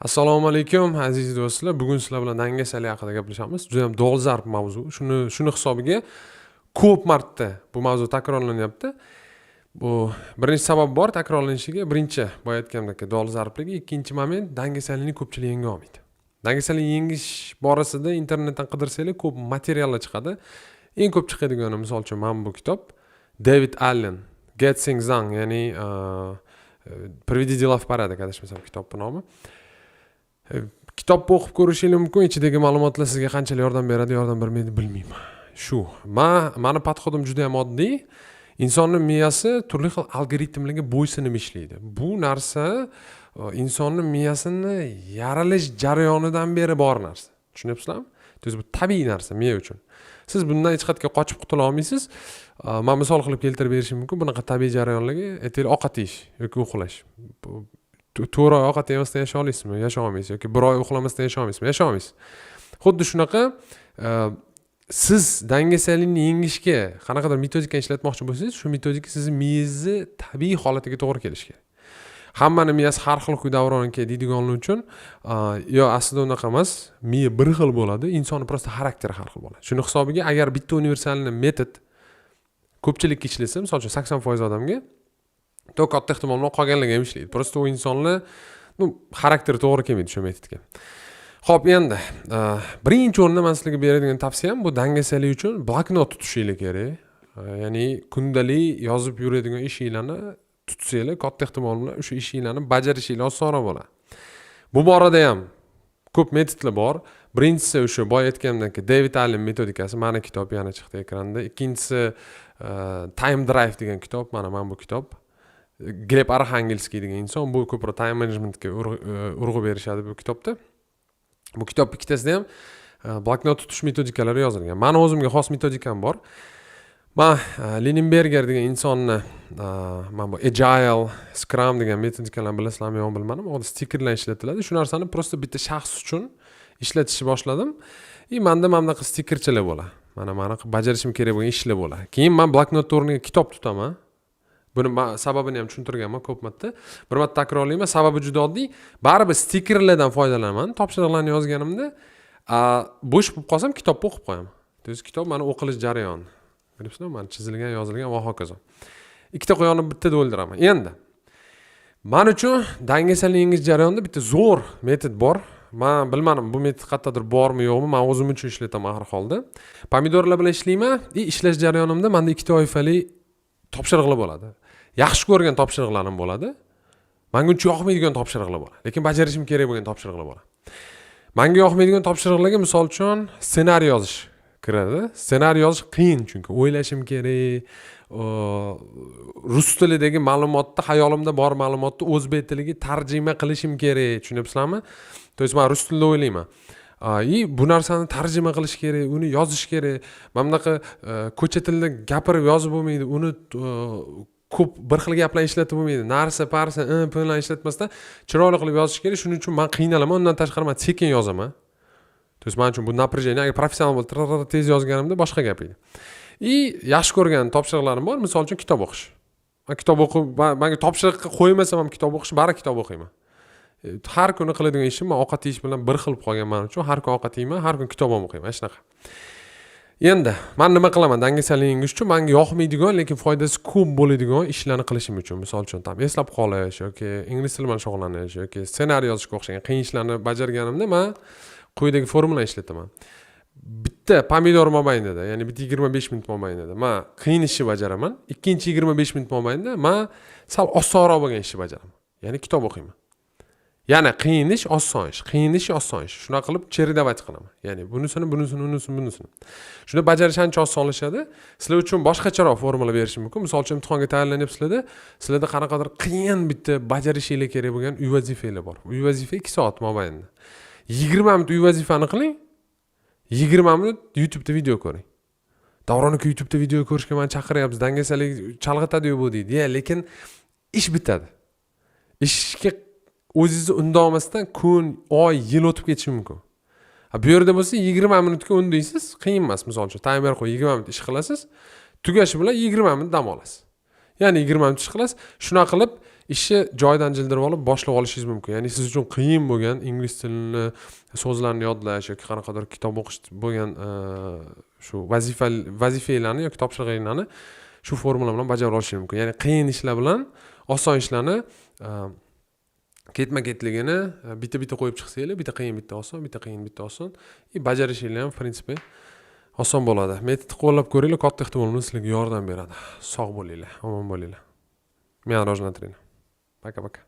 Assalomu alaykum aziz do'stlar. Bugun sizlar bilan dangasalik haqida gaplashamiz. Juda ham dolzarb mavzu. Shuni hisobiga ko'p marta bu mavzu takrorlanyapti. Bu birinchi sabab bor takrorlanishiga. Birinchi boya aytgandek dolzarbligi, ikkinchi moment dangasalikni ko'pchilik yenga olmaydi. Dangasalik yengish borasida internetdan qidirsanglar ko'p materiallar chiqadi. Eng ko'p chiqadigani misol uchun mana bu kitob David Allen Get Things Done, ya'ni Приведи дела в порядок adashmasam kitobning nomi. Kitobni o'qib ko'rishingiz mumkin, ichidagi ma'lumotlar sizga qanchalik yordam beradi, yordam bermaydi bilmayman. Shu. Mani podxodim juda ham oddiy. Insonning miyasi turli xil algoritmlarga bo'ysunib ishlaydi. Bu narsa insonning miyasini yaralish jarayonidan beri bor narsa. Tushunyapsizlarmi? Bu tabiiy narsa miya uchun. Siz bundan hech qayerga qochib qutula olmaysiz. Men misol qilib keltirib berishim mumkin. Bunaqa tabiiy jarayonlarga aytaylik ovqat yeyish yoki uxlash. 4 oy ovqat yemasdan yashay olasizmi? Yashay olmaysiz. Yoki 1 oy uxlamasdan yashay olmaysizmi? Yashay olmaysiz. Xuddi shunaqa siz dangasalikni yengishga qanaqadir metodika ishlatmoqchi bo'lsangiz, shu metodika sizning miyangizni tabiiy holatiga to'g'ri kelishi kerak. Hammaning miyasi har xil davronga deydiganlar uchun yo aslida unaqa emas, miya bir xil bo'ladi, insonning prosta xarakteri har xil bo'ladi. Shuni hisobiga agar bitta universalni metod ko'pchilikka ishlasa, misol uchun 80% odamga to katta ehtimol bilan qolganlarga ham ishlaydi. Prosta u insonlar xarakteri to'g'ri kelmaydi shu metodga. Xo'p, endi birinchi o'rinda men sizlarga beradigan tavsiyam bu dangasalik uchun bloknot tutishingiz kerak. Ya'ni kundalik yozib yuradigan ishinglarni tutsanglar, katta ehtimol bilan o'sha ishinglarni bajarishingiz osonroq bo'ladi. Bu borada ham ko'p metodlar bor. Birinchisi o'sha boya aytganimdek David Allen metodikasi, mana kitob yana chiqdi ekranda. Ikkinchisi Time Drive degan kitob, mana bu kitob. Gleb Arxangelskiy degan inson bu ko'proq time managementga urg'u berishadi bu kitobda. Bu kitob ikkitasida ham bloknot tutish metodikalari yozilgan. Meni o'zimga xos metodikam bor. Men Linenberger degan insonni men bu Agile, Scrum degan metodikalarni bilasizlarmi yo'qmi bilmadim. O'da stikerlar ishlatiladi. Shu narsani prosta bitta shaxs uchun ishlatishni boshladim. Menda mana bunaqa stikerchalar bo'ladi. Mana bajarishim kerak bo'lgan ishlar bo'ladi. Keyin men bloknot o'rniga kitob tutaman. Buni sababini ham tushuntirganman ko'p marta. Bir marta takrorlayman. Sababi juda oddiy. Baribir stikerlardan foydalanaman. Topshiriqlarni yozganimda bo'sh bo'lib qolsam kitobni o'qib qo'yaman. Kitob meni o'qilish jarayoni. Bilibsizmi? Men chizilgan, yozilgan va hokazo. Ikkita qo'yonni bittada o'ldiraman. Endi men uchun dangasalik yengish jarayonida bitta zo'r metod bor. Men bilmadim bu metod qayerdadir bormi yo'qmi, men o'zim uchun ishlataman har holda. Pomidorlar bilan ishlayman. Ishlash jarayonimda menda 2 toifali topshiriqlar bo'ladi. Yaxshi ko'rgan topshiriqlarim bo'ladi. Menga uncha yoqmaydigan topshiriqlar bo'ladi. Lekin bajarishim kerak bo'lgan topshiriqlar bo'ladi. Menga yoqmaydigan topshiriqlarga misol uchun ssenariy yozish kiradi. Ssenariy yozish qiyin chunki o'ylashim kerak. Rus tilidagi ma'lumotni, xayolimda bor ma'lumotni o'zbek tiliga tarjima qilishim kerak. Tushunayapsizlarmi? Men rus tilida o'ylayman. Bu narsani tarjima qilish kerak, uni yozish kerak. Mana bunaqa ko'cha tilida gapirib yozib bo'lmaydi. Uni ko'p bir xil gaplar ishlatib bo'lmaydi. Narsa, parsa, bilan ishlatmasdan chiroyli qilib yozish kerak. Shuning uchun men qiynalaman. Undan tashqari men sekin yozaman. Men uchun bu напряжение, agar professional bo'lib tez yozganimda boshqa gap edi. Yaxshi ko'rgan topshiriqlarim bor. Misol uchun kitob o'qish. Men kitob o'qib, menga topshiriq qo'ymasam ham kitob o'qish, bari kitob o'qiyman. Har kuni qiladigan ishim ovqat yeyish bilan bir xil qolgan men uchun. Har kun ovqat yeyman, har kun kitob o'qiyman, hech naqa. Endi men nima qilaman? Dangasalik yengish uchun menga yoqmaydigan, lekin foydasi ko'p bo'ladigan ishlarni qilishim uchun, misol uchun eslab qolish yoki ingliz tili bilan shug'ullanish yoki ssenariy yozishga o'xshagan qiyin ishlarni bajarganimda men quyidagi formulani ishlataman. Bitta pomidor mobaynida, ya'ni bitta 25 minut mobaynida men qiyin ishni bajaraman. Ikkinchi 25 minut mobaynida men sal osonroq bo'lgan ishni bajaraman. Ya'ni kitob o'qiyman. Yana qiyin ish, oson ish, qiyin ish, oson ish. Shuna qilib cherdavat qilaman. Ya'ni bunisini. Shunda bajarish ancha osonlashadi. Sizlar uchun boshqacharoq formula berishim mumkin. Misol uchun imtihonga tayyorlanyapsizlarda, sizlarda qanaqadir qiyin bitta bajarishingiz kerak bo'lgan uy vazifalar bor. Uy vazifa 2 soat mobaynida. 20 minut uy vazifani qiling. 20 minut YouTube'da video ko'ring. Davron aka YouTube'da video ko'rishga meni chaqiryapsiz. Dangasalik chalg'itadi-yu bu deydi. Lekin ish bitadi. Ishga o'zingizni undolmasdan kun, oy, yil o'tib ketishi mumkin. Bu yerda bo'lsa 20 minutga undaysiz, qiyin emas. Misol uchun timer qo'yib 20 minut ish qilasiz, tugashi bilan 20 minut dam olasiz. Ya'ni 20 minut ish qilasiz. Shuna qilib ishni joyidan jildirib olib boshlab olishingiz mumkin. Ya'ni siz uchun qiyin bo'lgan ingliz tilini so'zlarni yodlash yoki qanaqadir kitob o'qish bo'lgan shu vazifalarni yoki topshiriqlarni shu formula bilan bajarib olishingiz mumkin. Ya'ni qiyin ishlar bilan oson ishlarni ketma-ketligini bitta qo'yib chiqsanglar, bitta qiyin, bitta oson, bitta qiyin, bitta oson, bajarishinglar ham, в принципе, oson bo'ladi. Metodni qo'llab ko'ringlar, katta ehtimol bilan sizlarga yordam beradi. Sog' bo'linglar, omon bo'linglar. Меня рожна тренер. Пока-пока.